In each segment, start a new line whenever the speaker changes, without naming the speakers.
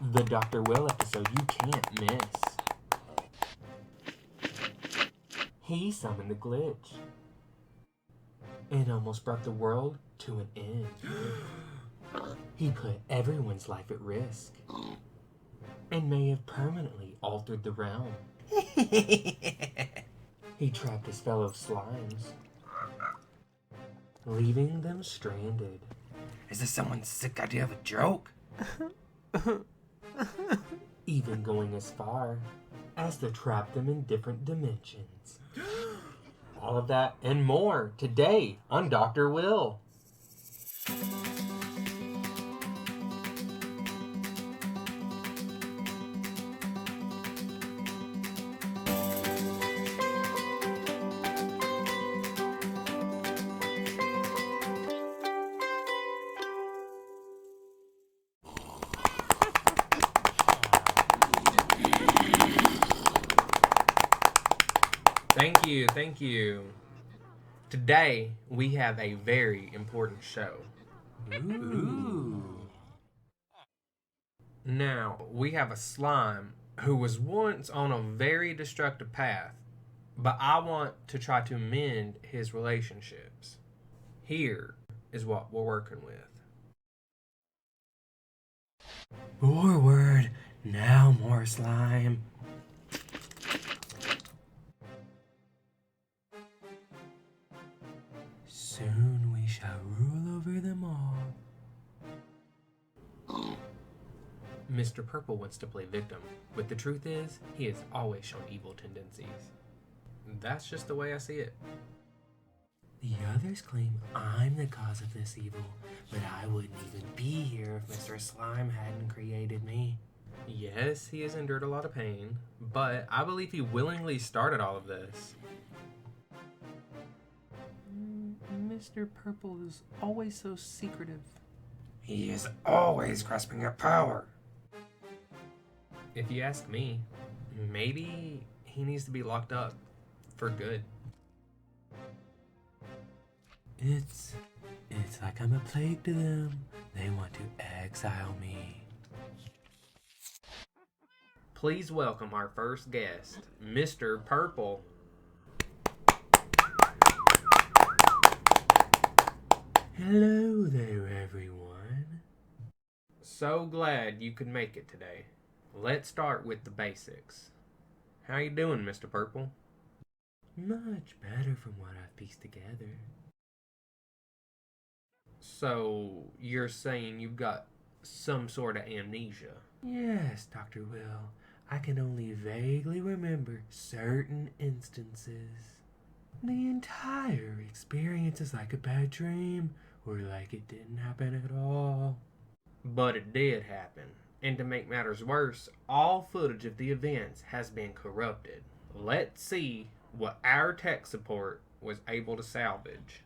The Dr. Will episode you can't miss. He summoned the glitch. It almost brought the world to an end. He put everyone's life at risk and may have permanently altered the realm. He trapped his fellow slimes, leaving them stranded.
Is this someone's sick idea of a joke?
Even going as far as to trap them in different dimensions. All of that and more today on Dr. Will. Thank you. Today, we have a very important show. Ooh. Now, we have a slime who was once on a very destructive path, but I want to try to mend his relationships. Here is what we're working with. Forward, now more slime. Soon we shall rule over them all. Mr. Purple wants to play victim, but the truth is, he has always shown evil tendencies. That's just the way I see it. The others claim I'm the cause of this evil, but I wouldn't even be here if Mr. Slime hadn't created me. Yes, he has endured a lot of pain, but I believe he willingly started all of this. Mr. Purple is always so secretive.
He is always grasping at power.
If you ask me, maybe he needs to be locked up for good. It's like I'm a plague to them. They want to exile me. Please welcome our first guest, Mr. Purple. Hello there, everyone. So glad you could make it today. Let's start with the basics. How you doing, Mr. Purple? Much better from what I've pieced together. So, you're saying you've got some sort of amnesia? Yes, Dr. Will. I can only vaguely remember certain instances. The entire experience is like a bad dream, or like it didn't happen at all. But it did happen. And to make matters worse, all footage of the events has been corrupted. Let's see what our tech support was able to salvage.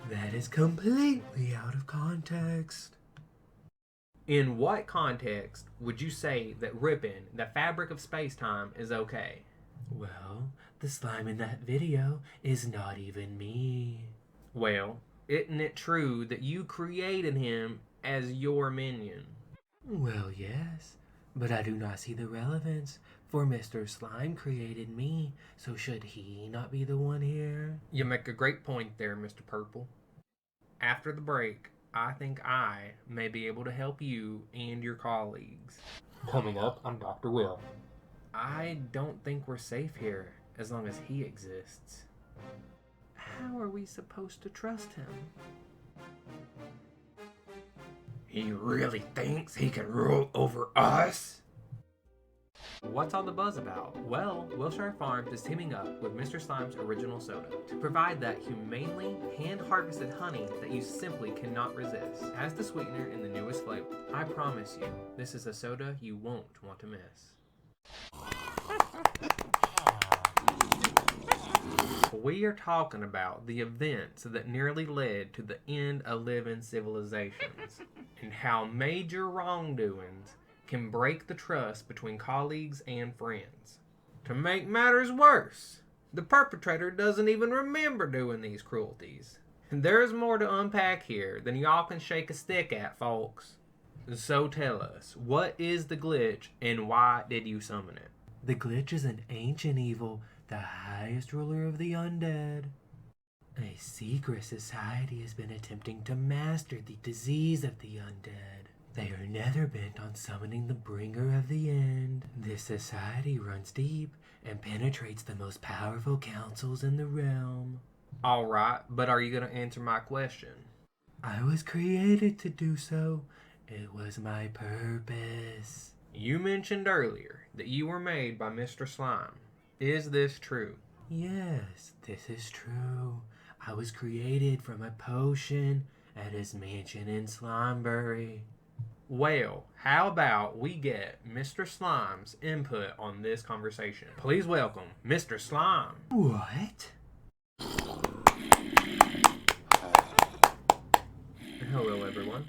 That is completely out of context. In what context would you say that ripping the fabric of space-time is okay? Well, the slime in that video is not even me. Well, isn't it true that you created him as your minion? Well, yes, but I do not see the relevance, for Mr. Slime created me, so should he not be the one here? You make a great point there, Mr. Purple. After the break, I think I may be able to help you and your colleagues. Coming up on Dr. Will. I don't think we're safe here as long as he exists. How are we supposed to trust him?
He really thinks he can rule over us?
What's all the buzz about? Well, Wilshire Farms is teaming up with Mr. Slime's Original Soda to provide that humanely hand-harvested honey that you simply cannot resist. As the sweetener in the newest flavor, I promise you, this is a soda you won't want to miss. We are talking about the events that nearly led to the end of living civilizations and how major wrongdoings can break the trust between colleagues and friends. To make matters worse, the perpetrator doesn't even remember doing these cruelties. And there's more to unpack here than y'all can shake a stick at, folks. So tell us, what is the glitch and why did you summon it? The glitch is an ancient evil, the highest ruler of the undead. A secret society has been attempting to master the disease of the undead. They are nether bent on summoning the bringer of the end. This society runs deep and penetrates the most powerful councils in the realm. Alright, but are you going to answer my question? I was created to do so. It was my purpose. You mentioned earlier that you were made by Mr. Slime. Is this true? Yes, this is true. I was created from a potion at his mansion in Slimebury. Well, how about we get Mr. Slime's input on this conversation? Please welcome Mr. Slime. What? Hello, everyone.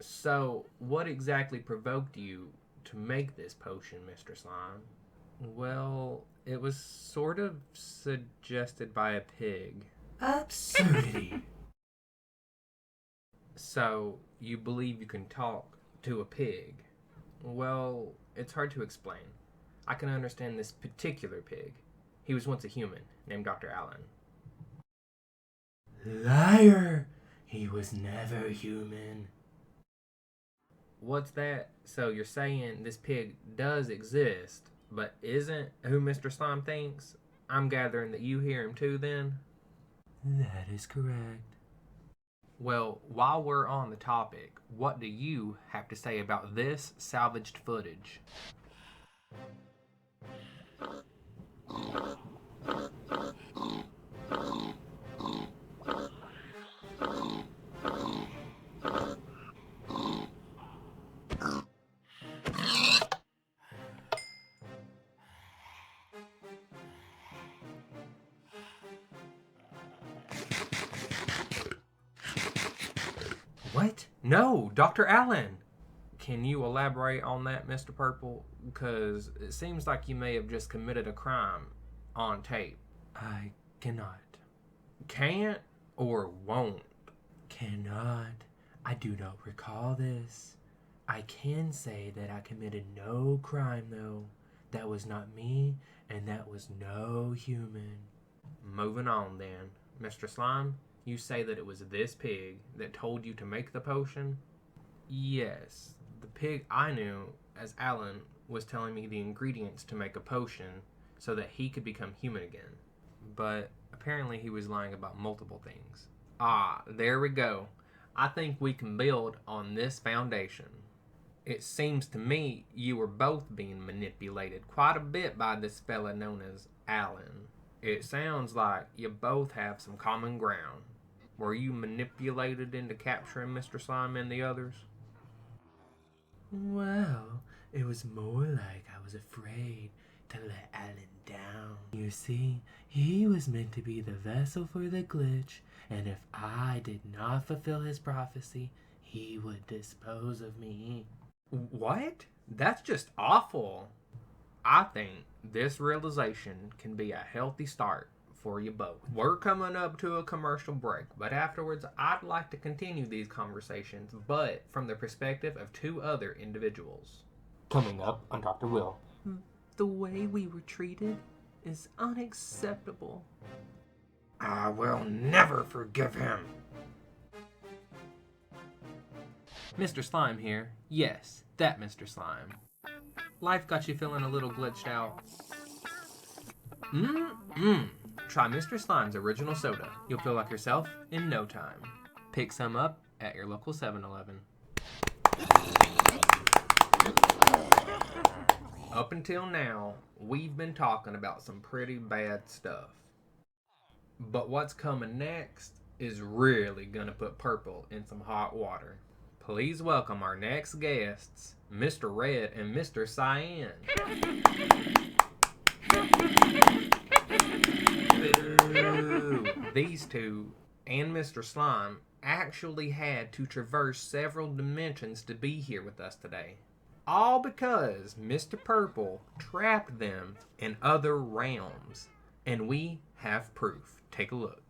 So, what exactly provoked you to make this potion, Mr. Slime? Well, it was sort of suggested by a pig. Absurdity! So, you believe you can talk to a pig? Well, it's hard to explain. I can understand this particular pig. He was once a human named Dr. Allen. Liar! He was never human. What's that? So you're saying this pig does exist, but isn't who Mr. Slime thinks? I'm gathering that you hear him too, then? That is correct. Well, while we're on the topic, what do you have to say about this salvaged footage? What? No, Dr. Allen! Can you elaborate on that, Mr. Purple? Because it seems like you may have just committed a crime on tape. I cannot. Can't or won't? Cannot. I do not recall this. I can say that I committed no crime, though. That was not me, and that was no human. Moving on, then. Mr. Slime, you say that it was this pig that told you to make the potion? Yes. The pig I knew as Alan was telling me the ingredients to make a potion so that he could become human again. But apparently he was lying about multiple things. Ah, there we go. I think we can build on this foundation. It seems to me you were both being manipulated quite a bit by this fella known as Alan. It sounds like you both have some common ground. Were you manipulated into capturing Mr. Slime and the others? Well, it was more like I was afraid to let Alan down. You see, he was meant to be the vessel for the glitch, and if I did not fulfill his prophecy, he would dispose of me. What? That's just awful. I think this realization can be a healthy start for you both. We're coming up to a commercial break, but afterwards I'd like to continue these conversations, but from the perspective of two other individuals. Coming up on Dr. Will. The way we were treated is unacceptable.
I will never forgive him.
Mr. Slime here. Yes, that Mr. Slime. Life got you feeling a little glitched out. Try Mr. Slime's original soda. You'll feel like yourself in no time. Pick some up at your local 7-Eleven. until now, we've been talking about some pretty bad stuff. But what's coming next is really gonna put Purple in some hot water. Please welcome our next guests, Mr. Red and Mr. Cyan. Boo. These two and Mr. Slime actually had to traverse several dimensions to be here with us today. All because Mr. Purple trapped them in other realms. And we have proof. Take a look.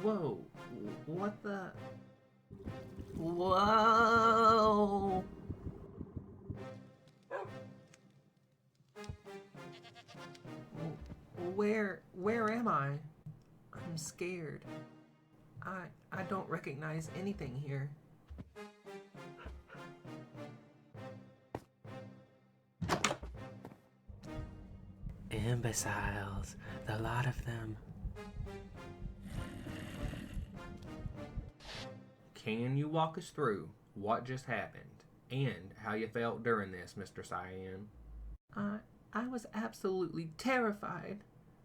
Whoa, what the? Whoa! Where am I? I'm scared. I don't recognize anything here. Imbeciles, the lot of them. Can you walk us through what just happened and how you felt during this, Mr. Cyan? I was absolutely terrified.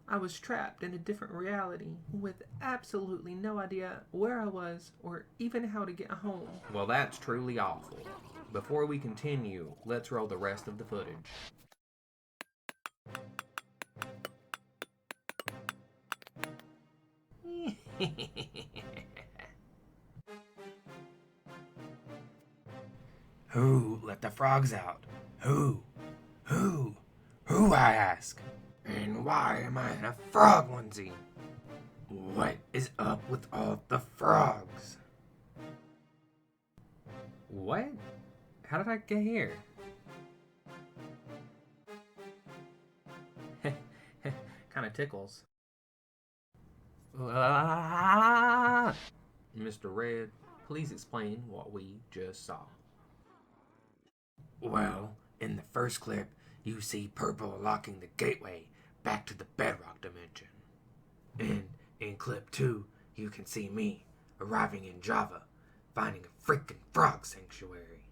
I was trapped in a different reality with absolutely no idea where I was or even how to get home. Well, that's truly awful. Before we continue, let's roll the rest of the footage.
Who let the frogs out? Who, I ask? And why am I in a frog onesie? What is up with all the frogs?
What? How did I get here? Kinda tickles. Mr. Red, please explain what we just saw.
Well, in the first clip, you see Purple locking the gateway back to the Bedrock dimension. And in clip 2, you can see me arriving in Java, finding a freaking frog sanctuary.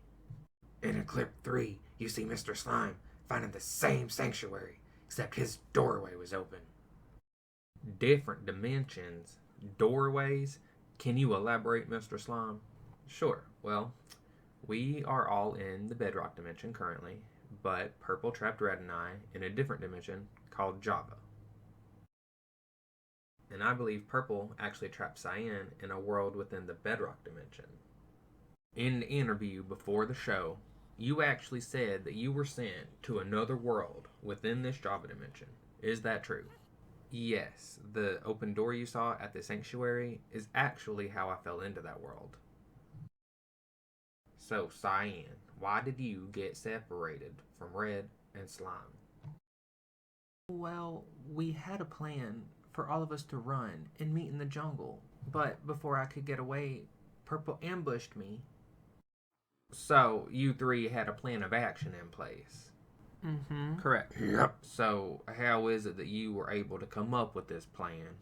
And in clip 3, you see Mr. Slime finding the same sanctuary, except his doorway was open.
Different dimensions, doorways. Can you elaborate, Mr. Slime? Sure. Well, we are all in the Bedrock dimension currently, but Purple trapped Red and I in a different dimension called Java. And I believe Purple actually trapped Cyan in a world within the Bedrock dimension. In the interview before the show, you actually said that you were sent to another world within this Java dimension. Is that true? Yes, the open door you saw at the sanctuary is actually how I fell into that world. So, Cyan, why did you get separated from Red and Slime? Well, we had a plan for all of us to run and meet in the jungle, but before I could get away, Purple ambushed me. So, you three had a plan of action in place. Mm-hmm. Correct.
Yep.
So, how is it that you were able to come up with this plan?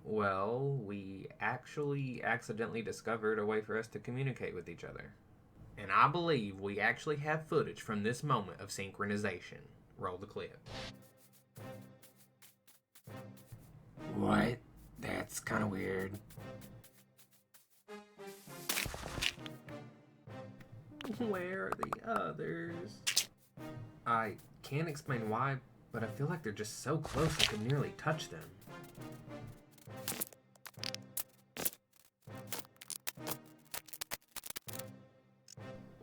Well, we actually accidentally discovered a way for us to communicate with each other. And I believe we actually have footage from this moment of synchronization. Roll the clip.
What? That's kind of weird.
Where are the others? I can't explain why, but I feel like they're just so close I could nearly touch them.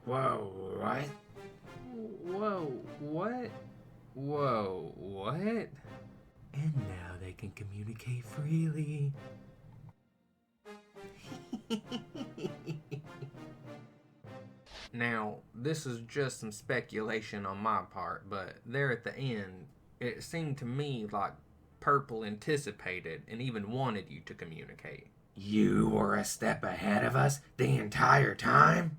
Whoa, what?
Whoa, what? Whoa, what? And now they can communicate freely. Now, this is just some speculation on my part, but there at the end, it seemed to me like Purple anticipated and even wanted you to communicate.
You were a step ahead of us the entire time?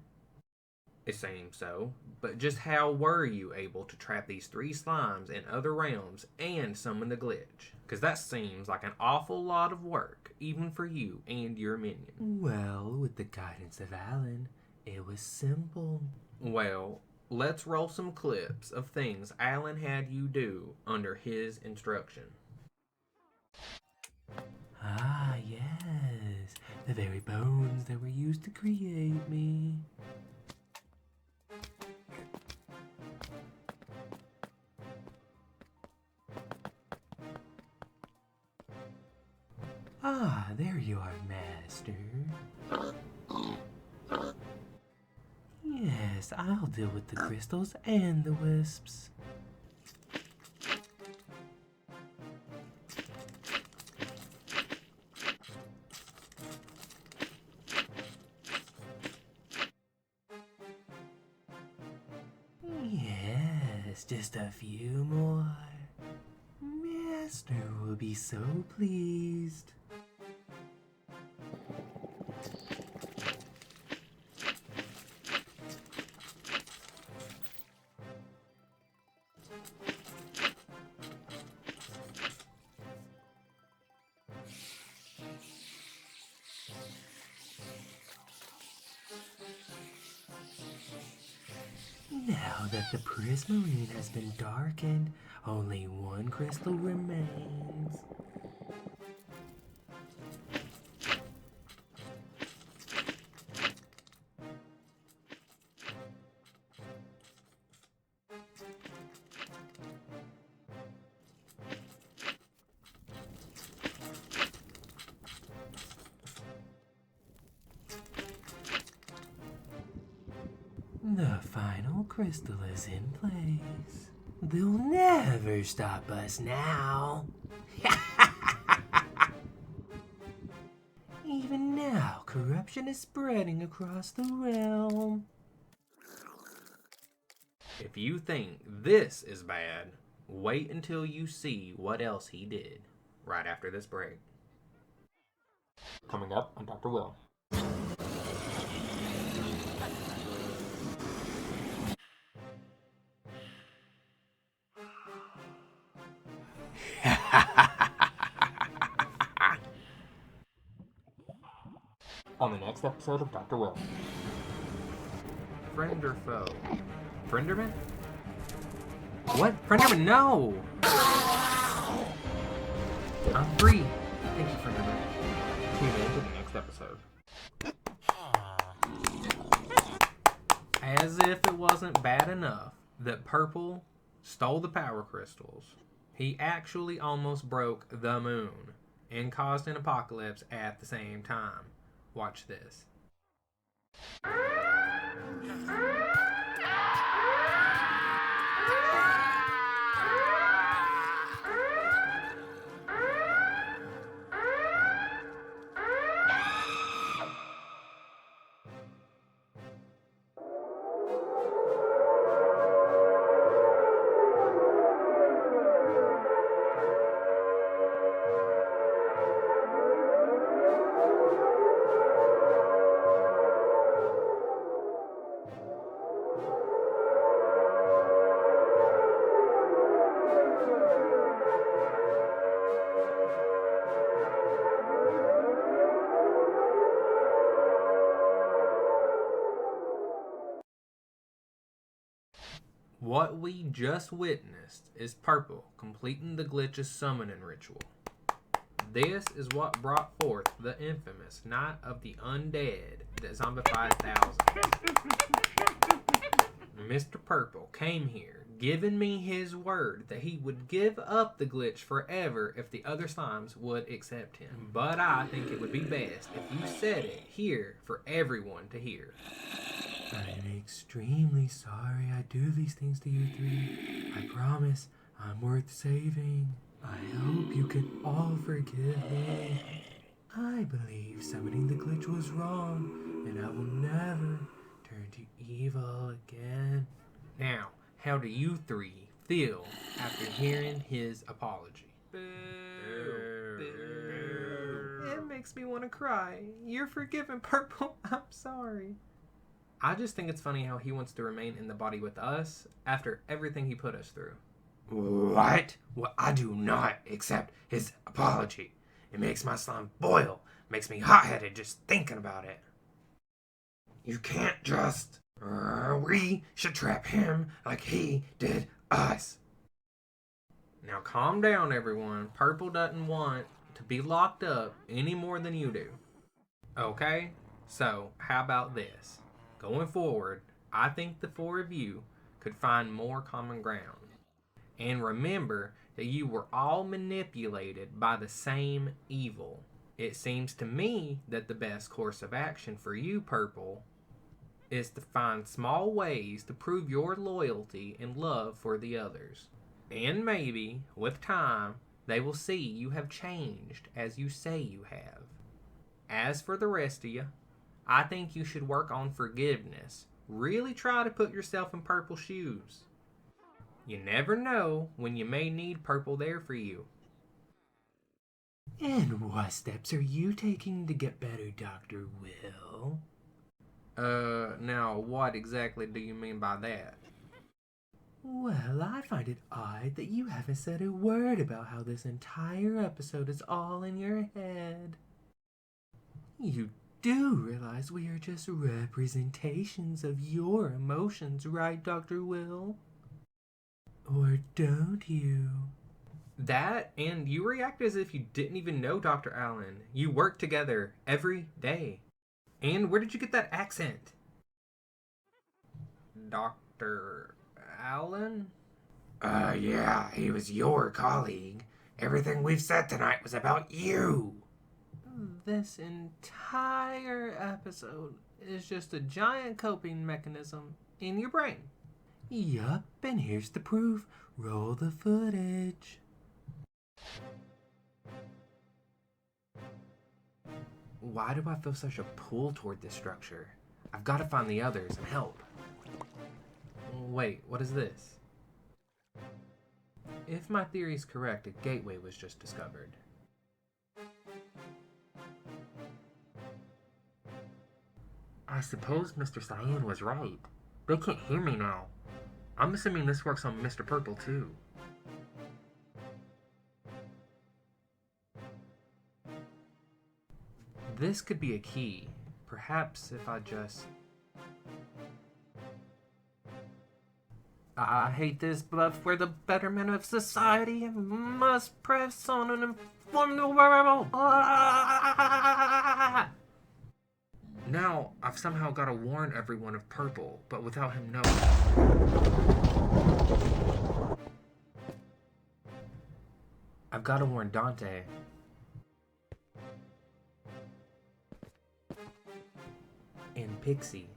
It seems so, but just how were you able to trap these 3 slimes in other realms and summon the glitch? Because that seems like an awful lot of work, even for you and your minion.
Well, with the guidance of Alan, it was simple.
Well, let's roll some clips of things Alan had you do under his instruction.
Ah, yes, the very bones that were used to create me. Ah, there you are, Master. Yes, I'll deal with the crystals and the wisps. Yes, just a few more. Master will be so pleased. Now that the prismarine has been darkened, only one crystal remains. The final crystal is in place. They'll never stop us now. Even now, corruption is spreading across the realm.
If you think this is bad, wait until you see what else he did right after this break. Coming up on Dr. Will. On the next episode of Dr. Will. Friend or foe? Frienderman? What? Frienderman, no! I'm free. Thank you, Frienderman. Tune in to the next episode. As if it wasn't bad enough that Purple stole the power crystals, he actually almost broke the moon and caused an apocalypse at the same time. Watch this. What we just witnessed is Purple completing the glitch's summoning ritual. This is what brought forth the infamous Night of the Undead that zombified thousands. Mr. Purple came here, giving me his word that he would give up the glitch forever if the other slimes would accept him. But I think it would be best if you said it here for everyone to hear.
I'm extremely sorry I do these things to you three. I promise I'm worth saving. I hope you can all forgive me. I believe summoning the glitch was wrong, and I will never turn to evil again.
Now, how do you three feel after hearing his apology? Boo. Boo. It makes me want to cry. You're forgiven, Purple. I'm sorry. I just think it's funny how he wants to remain in the body with us after everything he put us through.
What? Well, I do not accept his apology. It makes my slime boil. Makes me hot-headed just thinking about it. You can't just... We should trap him like he did us.
Now calm down, everyone. Purple doesn't want to be locked up any more than you do. Okay? So, how about this? Going forward, I think the four of you could find more common ground. And remember that you were all manipulated by the same evil. It seems to me that the best course of action for you, Purple, is to find small ways to prove your loyalty and love for the others. And maybe, with time, they will see you have changed as you say you have. As for the rest of you, I think you should work on forgiveness. Really try to put yourself in Purple's shoes. You never know when you may need Purple there for you.
And what steps are you taking to get better, Dr. Will?
Now what exactly do you mean by that?
Well, I find it odd that you haven't said a word about how this entire episode is all in your head. You do realize we are just representations of your emotions, right, Dr. Will? Or don't you?
That, and you react as if you didn't even know Dr. Allen. You work together every day. And where did you get that accent? Dr. Allen?
Yeah, he was your colleague. Everything we've said tonight was about you.
This entire episode is just a giant coping mechanism in your brain.
Yup, and here's the proof. Roll the footage.
Why do I feel such a pull toward this structure? I've got to find the others and help. Wait, what is this? If my theory is correct, a gateway was just discovered. I suppose Mr. Cyan was right. They can't hear me now. I'm assuming this works on Mr. Purple too. This could be a key. Perhaps if I just... I hate this, but for the betterment of society, I must press on and inform the world. Now, I've somehow got to warn everyone of Purple, but without him knowing. I've got to warn Dante. And Pixie.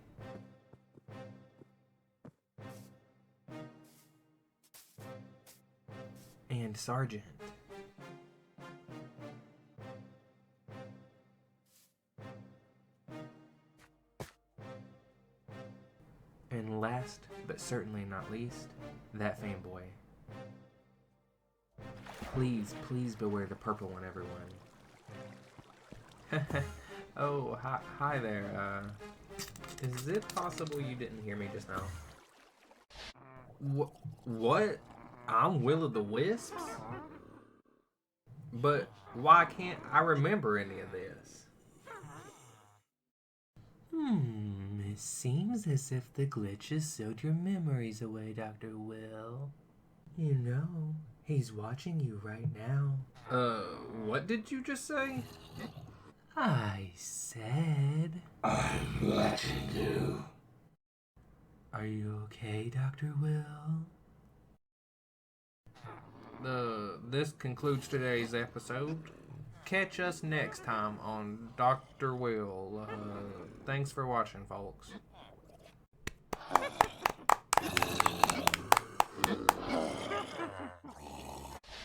And Sergeant. And last, but certainly not least, that fanboy. Please, please beware the purple one, everyone. Oh, hi there. Is it possible you didn't hear me just now? What? I'm Will-o'-the-Wisps? But why can't I remember any of this?
It seems as if the glitch has sealed your memories away, Dr. Will. You know, he's watching you right now.
What did you just say?
I said... I'm watching you. Are you okay, Dr. Will?
This concludes today's episode. Catch us next time on Dr. Will. Thanks for watching, folks.